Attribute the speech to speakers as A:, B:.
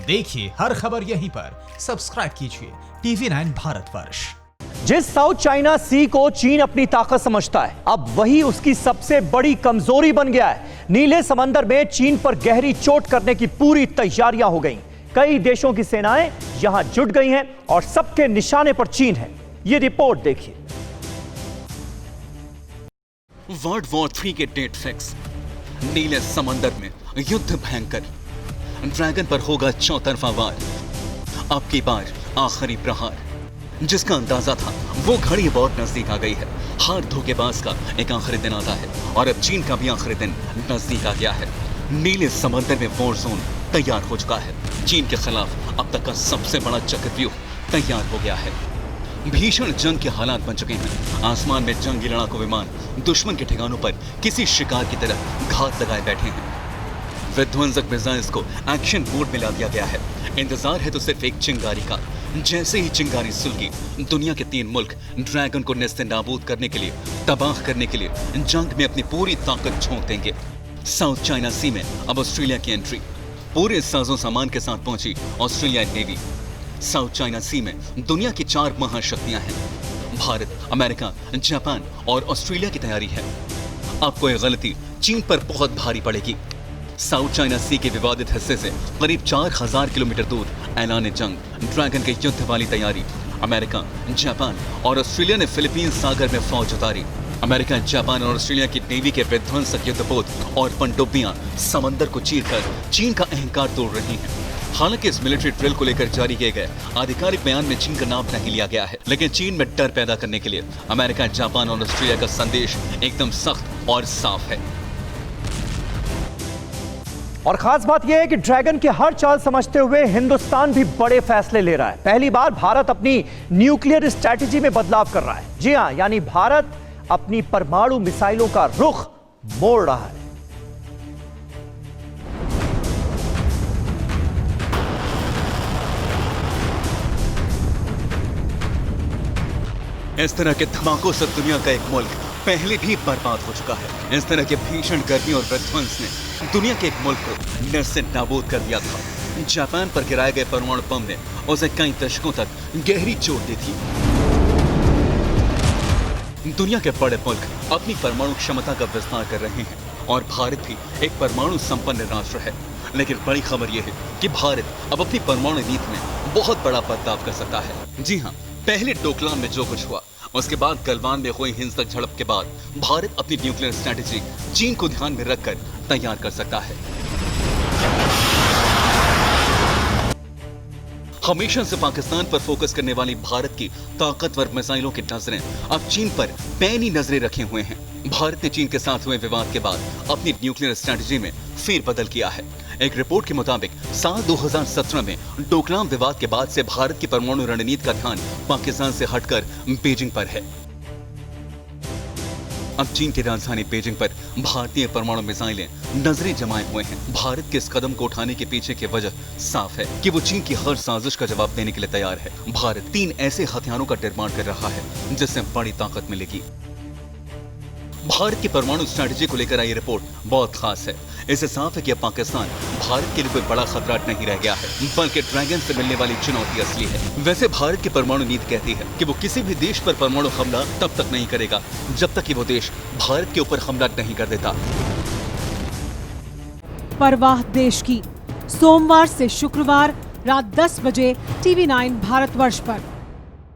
A: देखिए हर खबर यहीं पर, सब्सक्राइब कीजिए TV9 भारतवर्ष।
B: जिस साउथ चाइना सी को चीन अपनी ताकत समझता है, अब वही उसकी सबसे बड़ी कमजोरी बन गया है। नीले समंदर में चीन पर गहरी चोट करने की पूरी तैयारियां हो गई। कई देशों की सेनाएं यहां जुट गई हैं और सबके निशाने पर चीन है। ये रिपोर्ट देखिए।
C: वर्ल्ड वॉर 3 के डेट फिक्स। नीले समंदर में युद्ध भयंकर। ड्रैगन पर होगा चौतरफा वार। अब की बार आखिरी प्रहार। जिसका अंदाजा था वो घड़ी बहुत नजदीक आ गई है। हर धोखेबाज का एक आखिरी दिन आता है और अब चीन का भी आखिरी दिन नजदीक आ गया है। नीले समंदर में वॉर जोन तैयार हो चुका है। चीन के खिलाफ अब तक का सबसे बड़ा चक्रव्यूह तैयार हो गया है। भीषण जंग के हालात बन चुके हैं। आसमान में जंगी लड़ाकू विमान दुश्मन के ठिकानों पर किसी शिकार की तरह घात लगाए बैठे हैं। विध्वंसक मिसाइल्स को एक्शन मोड में ला दिया गया है। इंतजार है तो सिर्फ एक चिंगारी का। जैसे ही चिंगारी सुलगी, दुनिया के 3 मुल्क ड्रैगन को नेस्ते नाबूद करने के लिए, तबाह करने के लिए जंग में अपनी पूरी ताकत झोंक देंगे। साउथ चाइना सी में अब ऑस्ट्रेलिया की एंट्री। पूरे साजो सामान के साथ पहुंची ऑस्ट्रेलिया नेवी। साउथ चाइना सी में दुनिया की 4 महाशक्तियां हैं। भारत, अमेरिका, जापान और ऑस्ट्रेलिया की तैयारी है। अब कोई गलती चीन पर बहुत भारी पड़ेगी। साउथ चाइना सी के विवादित हिस्से से करीब 4000 किलोमीटर दूर ऐलान जंग, ड्रैगन के युद्ध वाली तैयारी। अमेरिका, जापान और ऑस्ट्रेलिया ने फिलीपींस सागर में फौज उतारी। अमेरिका, जापान और ऑस्ट्रेलिया की नेवी के विध्वंसक युद्धपोत और पनडुब्बियां समंदर को चीरकर चीन का अहंकार तोड़ रही हैं। हालांकि इस मिलिट्री ड्रिल को लेकर जारी किए गए आधिकारिक बयान में चीन का नाम नहीं लिया गया है, लेकिन चीन में डर पैदा करने के लिए अमेरिका, जापान और ऑस्ट्रेलिया का संदेश एकदम सख्त और साफ है।
B: और खास बात यह है कि ड्रैगन की हर चाल समझते हुए हिंदुस्तान भी बड़े फैसले ले रहा है। पहली बार भारत अपनी न्यूक्लियर स्ट्रैटेजी में बदलाव कर रहा है। जी हां, यानी भारत अपनी परमाणु मिसाइलों का रुख मोड़ रहा है।
C: इस तरह के धमाकों से दुनिया का एक मुल्क पहले भी बर्बाद हो चुका है। इस तरह के भीषण गर्मी और विध्वंस ने दुनिया के एक मुल्क को नेस्ते नाबूद कर दिया था। जापान पर गिराए गए परमाणु बम ने उसे कई दशकों तक गहरी चोट दी थी। दुनिया के बड़े मुल्क अपनी परमाणु क्षमता का विस्तार कर रहे हैं और भारत भी एक परमाणु संपन्न राष्ट्र है। लेकिन बड़ी खबर यह है कि भारत अब अपनी परमाणु नीति में बहुत बड़ा बदलाव कर सकता है। जी हाँ, पहले डोकलाम में जो कुछ हुआ, उसके बाद गलवान में हुई हिंसक झड़प के बाद भारत अपनी न्यूक्लियर स्ट्रैटेजी चीन को ध्यान में रखकर तैयार कर सकता है। हमेशा से पाकिस्तान पर फोकस करने वाली भारत की ताकतवर मिसाइलों की नजरें अब चीन पर पैनी नजरें रखे हुए हैं। भारत ने चीन के साथ हुए विवाद के बाद अपनी न्यूक्लियर स्ट्रैटेजी में फेरबदल किया है। एक रिपोर्ट के मुताबिक साल 2017 में डोकलाम विवाद के बाद से भारत की परमाणु रणनीति का ध्यान पाकिस्तान से हटकर बीजिंग पर है। अब चीन की राजधानी बीजिंग पर भारतीय परमाणु मिसाइलें नजरें जमाए हुए हैं। भारत के इस कदम को उठाने के पीछे की वजह साफ है कि वो चीन की हर साजिश का जवाब देने के लिए तैयार है। भारत 3 ऐसे हथियारों का निर्माण कर रहा है जिससे बड़ी ताकत मिलेगी। भारत की परमाणु स्ट्रैटेजी को लेकर आई रिपोर्ट बहुत खास है। इससे साफ है कि अब पाकिस्तान भारत के लिए कोई बड़ा खतरा नहीं रह गया है, बल्कि ड्रैगन से मिलने वाली चुनौती असली है। वैसे भारत की परमाणु नीति कहती है कि वो किसी भी देश पर परमाणु हमला तब तक नहीं करेगा जब तक कि वो देश भारत के ऊपर हमला नहीं कर देता।
D: परवाह देश की, सोमवार से शुक्रवार रात 10 बजे TV9 भारतवर्ष पर।